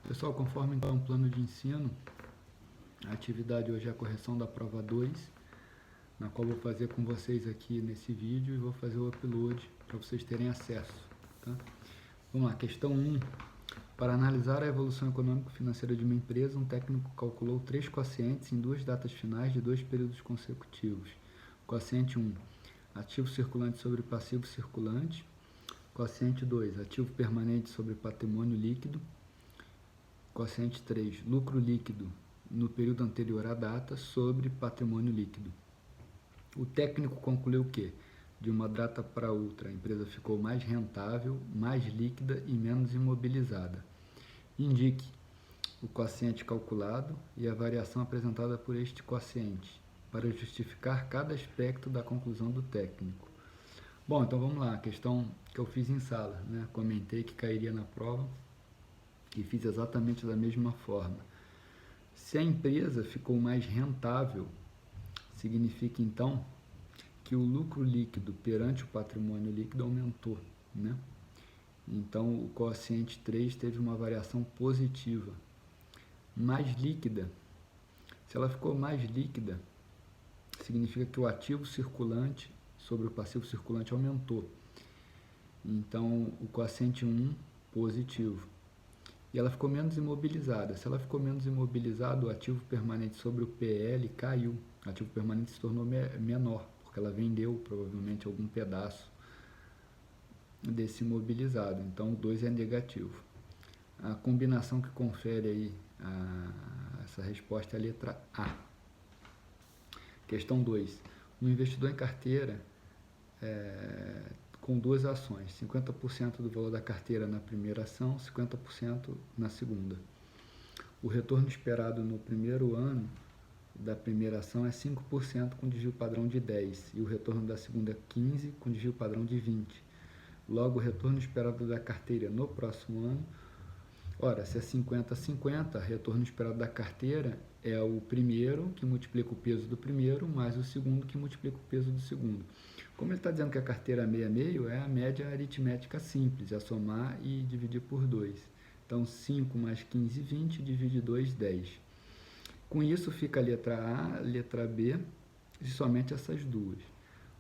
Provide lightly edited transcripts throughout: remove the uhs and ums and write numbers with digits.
Pessoal, conforme então o plano de ensino, a atividade hoje é a correção da prova 2, na qual vou fazer com vocês aqui nesse vídeo e vou fazer o upload para vocês terem acesso. Tá? Vamos lá, questão 1. Para analisar a evolução econômico-financeira de uma empresa, um técnico calculou 3 quocientes em 2 datas finais de 2 períodos consecutivos. Quociente 1, ativo circulante sobre passivo circulante. Quociente 2, ativo permanente sobre patrimônio líquido. Quociente 3, lucro líquido no período anterior à data sobre patrimônio líquido. O técnico concluiu que, de uma data para outra, a empresa ficou mais rentável, mais líquida e menos imobilizada. Indique o quociente calculado e a variação apresentada por este quociente, para justificar cada aspecto da conclusão do técnico. Bom, então vamos lá, a questão que eu fiz em sala, né? Comentei que cairia na prova e fiz exatamente da mesma forma. Se a empresa ficou mais rentável, significa então que o lucro líquido perante o patrimônio líquido aumentou, né? Então o quociente 3 teve uma variação positiva. Mais líquida, se ela ficou mais líquida, significa que o ativo circulante sobre o passivo circulante aumentou. Então o quociente 1 positivo. E ela ficou menos imobilizada. Se ela ficou menos imobilizada, o ativo permanente sobre o PL caiu. O ativo permanente se tornou menor, porque ela vendeu provavelmente algum pedaço desse imobilizado. Então, o 2 é negativo. A combinação que confere aí essa resposta é a letra A. Questão 2. Um investidor em carteira com 2 ações, 50% do valor da carteira na primeira ação, 50% na segunda. O retorno esperado no primeiro ano da primeira ação é 5% com desvio padrão de 10 e o retorno da segunda é 15% com desvio padrão de 20. Logo, o retorno esperado da carteira no próximo ano, ora, se é 50-50, retorno esperado da carteira é o primeiro que multiplica o peso do primeiro mais o segundo que multiplica o peso do segundo. Como ele está dizendo que a carteira é meio, é a média aritmética simples, é somar e dividir por 2. Então, 5 mais 15, 20, divide 2, 10. Com isso, fica a letra A, a letra B e somente essas duas.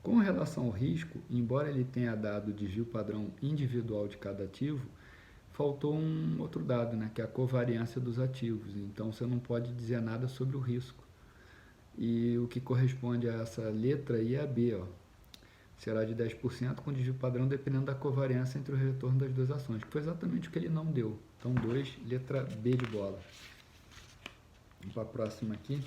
Com relação ao risco, embora ele tenha dado o desvio padrão individual de cada ativo, faltou um outro dado, né, que é a covariância dos ativos. Então, você não pode dizer nada sobre o risco. E o que corresponde a essa letra aí é a B, ó. Será de 10% com desvio padrão dependendo da covariância entre o retorno das duas ações, que foi exatamente o que ele não deu. Então, 2, letra B de bola. Vamos para a próxima aqui.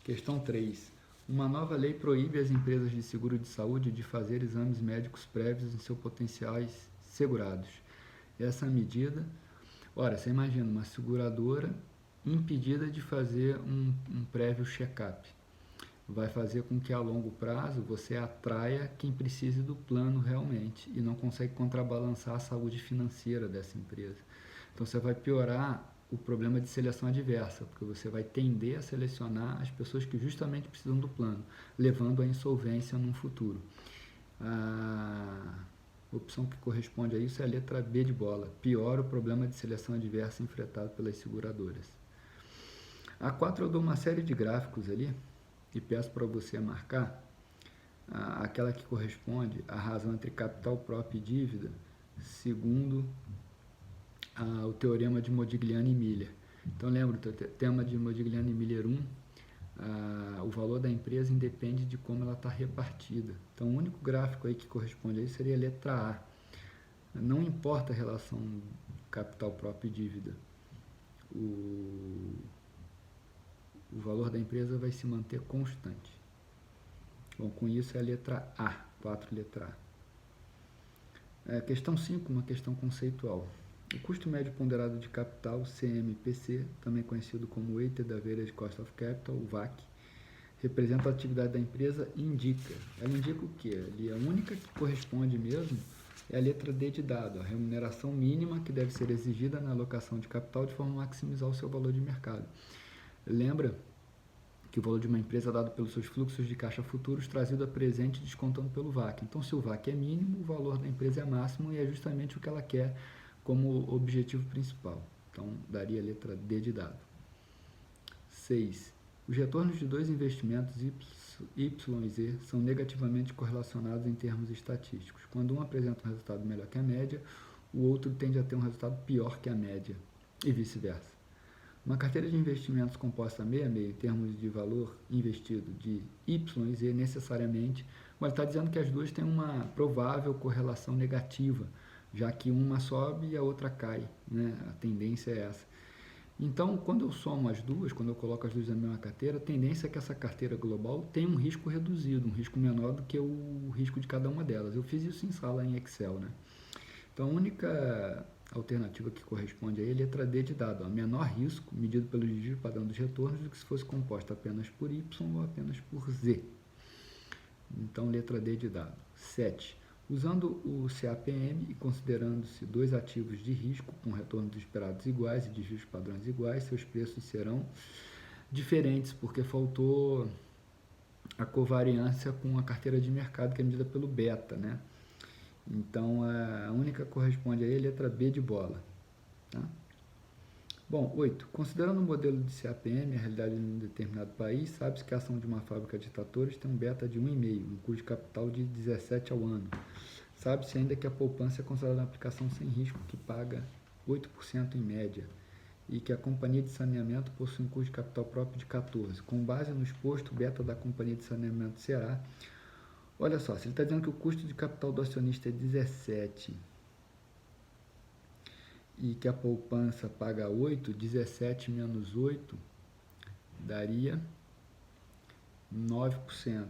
Questão 3. Uma nova lei proíbe as empresas de seguro de saúde de fazer exames médicos prévios em seus potenciais segurados. Essa medida, ora, você imagina uma seguradora impedida de fazer um prévio check-up. Vai fazer com que a longo prazo você atraia quem precise do plano realmente e não consegue contrabalançar a saúde financeira dessa empresa. Então você vai piorar o problema de seleção adversa, porque você vai tender a selecionar as pessoas que justamente precisam do plano, levando à insolvência no futuro. A opção que corresponde a isso é a letra B de bola, piora o problema de seleção adversa enfrentado pelas seguradoras. A 4 eu dou uma série de gráficos ali, e peço para você marcar aquela que corresponde à razão entre capital próprio e dívida, segundo o teorema de Modigliani e Miller. Então, lembra, o tema de Modigliani e Miller 1, o valor da empresa independe de como ela está repartida. Então, o único gráfico aí que corresponde a isso seria a letra A. Não importa a relação capital próprio e dívida. O valor da empresa vai se manter constante. Bom, com isso é a letra A, 4 letra A. Questão 5, uma questão conceitual. O custo médio ponderado de capital, CMPC, também conhecido como Weighted Average Cost of Capital, o WACC, representa a atividade da empresa e indica. Ela indica o quê? A única que corresponde mesmo é a letra D de dado, a remuneração mínima que deve ser exigida na alocação de capital de forma a maximizar o seu valor de mercado. Lembra que o valor de uma empresa é dado pelos seus fluxos de caixa futuros trazido a presente descontando pelo WACC. Então, se o WACC é mínimo, o valor da empresa é máximo e é justamente o que ela quer como objetivo principal. Então, daria a letra D de dado. 6. Os retornos de dois investimentos Y e Z são negativamente correlacionados em termos estatísticos. Quando um apresenta um resultado melhor que a média, o outro tende a ter um resultado pior que a média, e vice-versa. Uma carteira de investimentos composta meio a meio em termos de valor investido de Y e Z necessariamente, mas está dizendo que as duas têm uma provável correlação negativa, já que uma sobe e a outra cai, né? A tendência é essa. Então, quando eu somo as duas, quando eu coloco as duas na mesma carteira, a tendência é que essa carteira global tenha um risco reduzido, um risco menor do que o risco de cada uma delas. Eu fiz isso em sala em Excel, né? Então, a única alternativa que corresponde aí é a letra D de dado, ó, menor risco medido pelo desvio padrão dos retornos do que se fosse composta apenas por Y ou apenas por Z. Então, letra D de dado. 7. Usando o CAPM e considerando-se dois ativos de risco com retornos esperados iguais e desvios padrões iguais, seus preços serão diferentes, porque faltou a covariância com a carteira de mercado, que é medida pelo beta, né? Então, a única que corresponde aí é a letra B de bola. Tá? Bom, 8. Considerando o modelo de CAPM, a realidade de um determinado país, sabe-se que a ação de uma fábrica de tratores tem um beta de 1,5, um custo de capital de 17 ao ano. Sabe-se ainda que a poupança é considerada uma aplicação sem risco, que paga 8% em média, e que a companhia de saneamento possui um custo de capital próprio de 14. Com base no exposto, o beta da companhia de saneamento será... Olha só, se ele está dizendo que o custo de capital do acionista é 17 e que a poupança paga 8, 17 menos 8 daria 9%.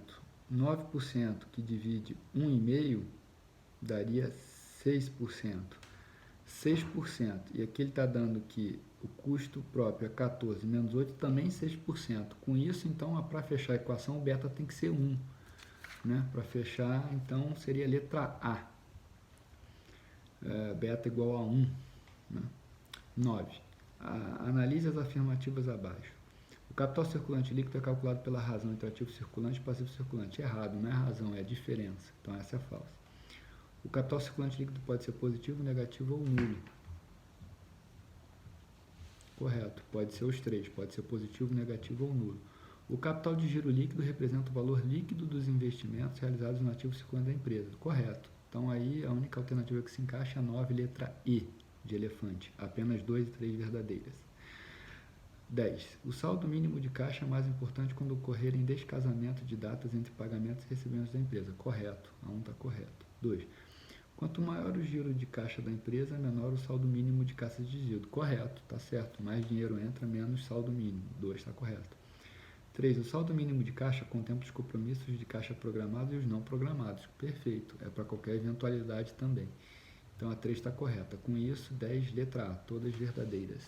9% que divide 1,5 daria 6%. 6%. E aqui ele está dando que o custo próprio é 14 menos 8, também 6%. Com isso, então, para fechar a equação, o beta tem que ser 1. Né? Para fechar, então, seria a letra A. Beta igual a 1. Né? 9. Analise as afirmativas abaixo. O capital circulante líquido é calculado pela razão entre ativo circulante e passivo circulante. Errado, não é a razão, é a diferença. Então, essa é falsa. O capital circulante líquido pode ser positivo, negativo ou nulo. Correto, pode ser os três, pode ser positivo, negativo ou nulo. O capital de giro líquido representa o valor líquido dos investimentos realizados no ativo circulante da empresa. Correto. Então, aí, a única alternativa que se encaixa é a 9, letra E, de elefante. Apenas 2 e 3 verdadeiras. 10. O saldo mínimo de caixa é mais importante quando ocorrerem descasamento de datas entre pagamentos e recebimentos da empresa. Correto. A 1 está correto. 2. Quanto maior o giro de caixa da empresa, menor o saldo mínimo de caixa de giro. Correto, está certo. Mais dinheiro entra, menos saldo mínimo. 2 está correto. 3. O saldo mínimo de caixa contempla os compromissos de caixa programados e os não programados. Perfeito. É para qualquer eventualidade também. Então, a 3 está correta. Com isso, 10, letra A, todas verdadeiras.